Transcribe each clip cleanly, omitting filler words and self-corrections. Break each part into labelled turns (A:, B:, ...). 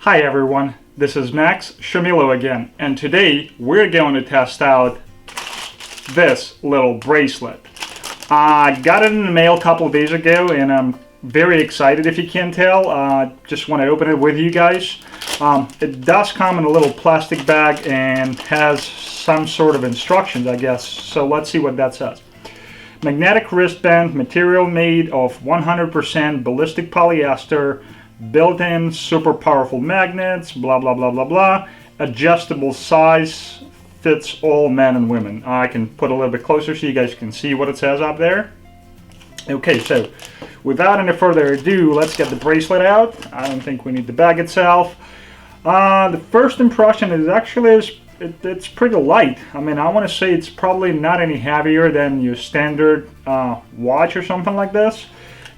A: Hi everyone, this is Meixsell again, and today we're going to test out this little bracelet. I got it in the mail a couple of days ago and I'm very excited, if you can't tell. Just want to open it with you guys. It does come in a little plastic bag and has some sort of instructions, I guess, so let's see what that says. Magnetic wristband, material made of 100% ballistic polyester, built-in super powerful magnets, blah blah blah blah blah, adjustable size, fits all men and women. I can put a little bit closer so you guys can see what it says up there. Okay, so without any further ado, let's get the bracelet out. I don't think we need the bag itself. The first impression is actually it's pretty light. I mean, I want to say it's probably not any heavier than your standard watch or something like this.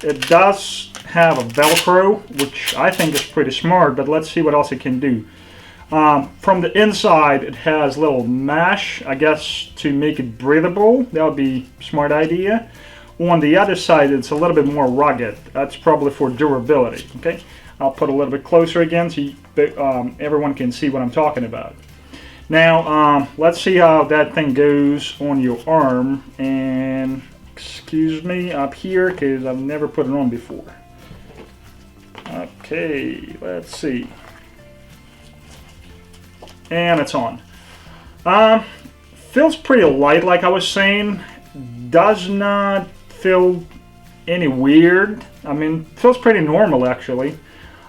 A: It does have a Velcro, which I think is pretty smart, but let's see what else it can do. From the inside, it has little mesh, I guess, to make it breathable. That would be a smart idea. On the other side, it's a little bit more rugged. That's probably for durability. Okay, I'll put a little bit closer again so everyone can see what I'm talking about. Now, let's see how that thing goes on your arm. And excuse me, up here, because I've never put it on before. Okay, let's see. And it's on. Feels pretty light, like I was saying. Does not feel any weird. I mean, feels pretty normal, actually.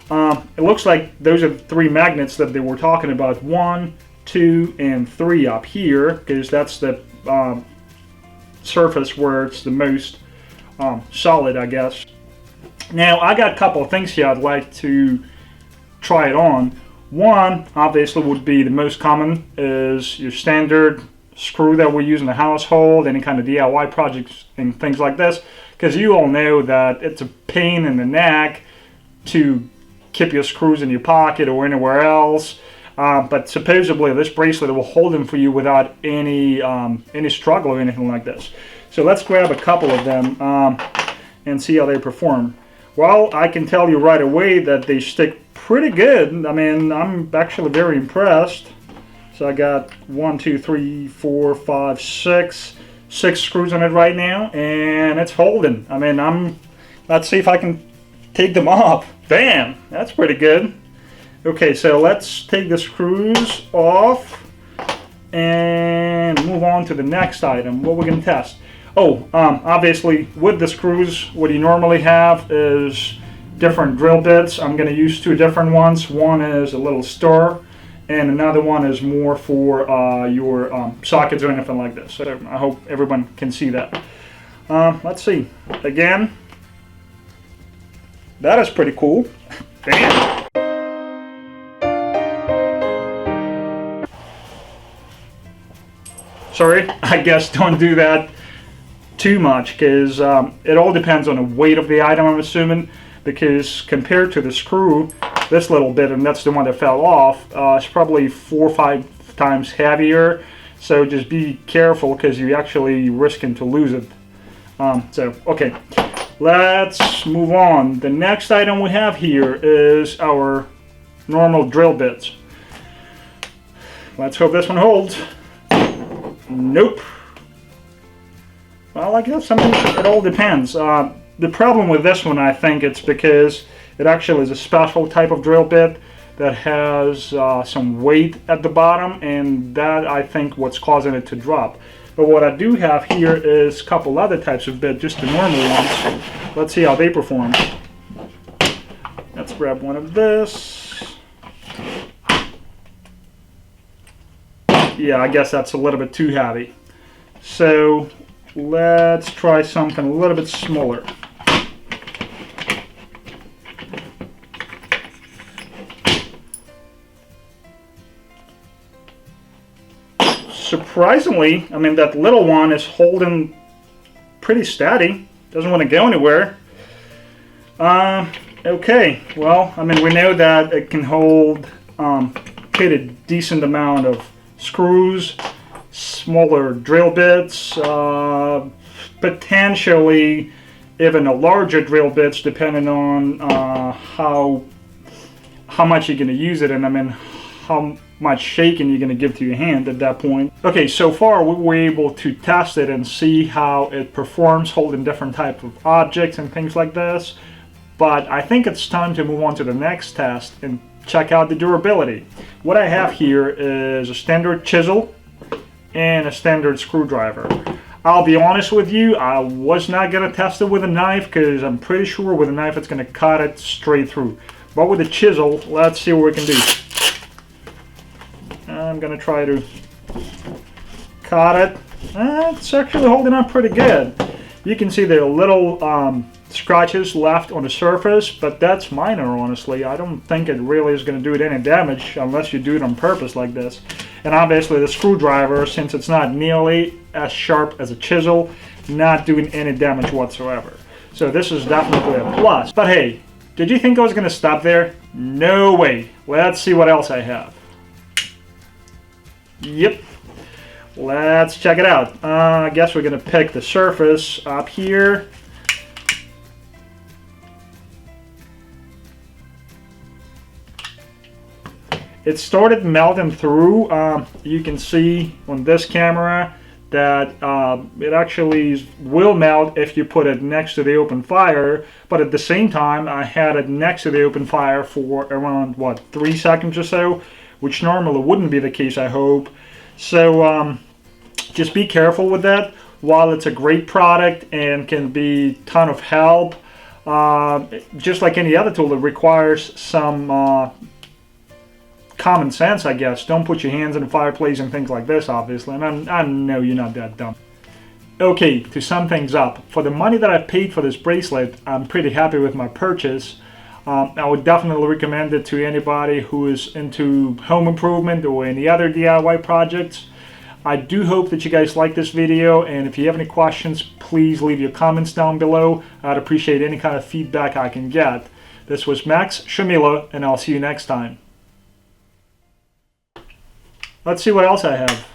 A: It looks like those are the three magnets that they were talking about. 1, 2, and 3 up here, because that's the surface where it's the most solid, I guess. Now, I got a couple of things here I'd like to try it on. One, obviously, would be the most common, is your standard screw that we use in the household, any kind of DIY projects and things like this, because you all know that it's a pain in the neck to keep your screws in your pocket or anywhere else. But supposedly this bracelet will hold them for you without any struggle or anything like this. So let's grab a couple of them and see how they perform. Well, I can tell you right away that they stick pretty good. I mean, I'm actually very impressed. So I got 1, 2, 3, 4, 5, 6 screws on it right now, and it's holding. I mean, let's see if I can take them off. Bam, that's pretty good. Okay, so let's take the screws off and move on to the next item. What we're going to test. Oh, obviously with the screws, what you normally have is different drill bits. I'm going to use 2 different ones. One is a little star, and another one is more for your sockets or anything like this. So I hope everyone can see that. Let's see. Again, that is pretty cool. Bam. Sorry, I guess don't do that too much, because it all depends on the weight of the item, I'm assuming, because compared to the screw, this little bit, and that's the one that fell off, it's probably 4 or 5 times heavier, so just be careful because you're actually risking to lose it. Okay, let's move on. The next item we have here is our normal drill bits. Let's hope this one holds. Nope. Well, I guess it all depends. The problem with this one, I think, it's because it actually is a special type of drill bit that has some weight at the bottom, and that, I think, what's causing it to drop. But what I do have here is a couple other types of bit, just the normal ones. Let's see how they perform. Let's grab one of this. Yeah, I guess that's a little bit too heavy. So let's try something a little bit smaller. Surprisingly, I mean, that little one is holding pretty steady. Doesn't want to go anywhere. Okay, well, I mean, we know that it can hold a decent amount of screws, smaller drill bits, potentially even a larger drill bits, depending on how how much you're going to use it, and I mean how much shaking you're going to give to your hand at that point. Okay, so far we were able to test it and see how it performs holding different type of objects and things like this. But I think it's time to move on to the next test and check out the durability. What I have here is a standard chisel and a standard screwdriver. I'll be honest with you, I was not going to test it with a knife because I'm pretty sure with a knife it's going to cut it straight through. But with a chisel, let's see what we can do. I'm going to try to cut it. It's actually holding up pretty good. You can see there are little scratches left on the surface, but that's minor, honestly. I don't think it really is going to do it any damage unless you do it on purpose like this. And obviously the screwdriver, since it's not nearly as sharp as a chisel, not doing any damage whatsoever. So this is definitely a plus. But hey, did you think I was going to stop there? No way. Let's see what else I have. Yep. Let's check it out. I guess we're going to pick the surface up here. It started melting through. You can see on this camera that it actually will melt if you put it next to the open fire, but at the same time I had it next to the open fire for around, what, 3 seconds or so, which normally wouldn't be the case, I hope. So just be careful with that. While it's a great product and can be a ton of help, just like any other tool, it requires some common sense, I guess. Don't put your hands in the fireplace and things like this, obviously, and I know you're not that dumb. Okay, to sum things up, for the money that I paid for this bracelet, I'm pretty happy with my purchase. I would definitely recommend it to anybody who is into home improvement or any other DIY projects. I do hope that you guys like this video, and if you have any questions, please leave your comments down below. I'd appreciate any kind of feedback I can get. This was Meixsell, and I'll see you next time. Let's see what else I have.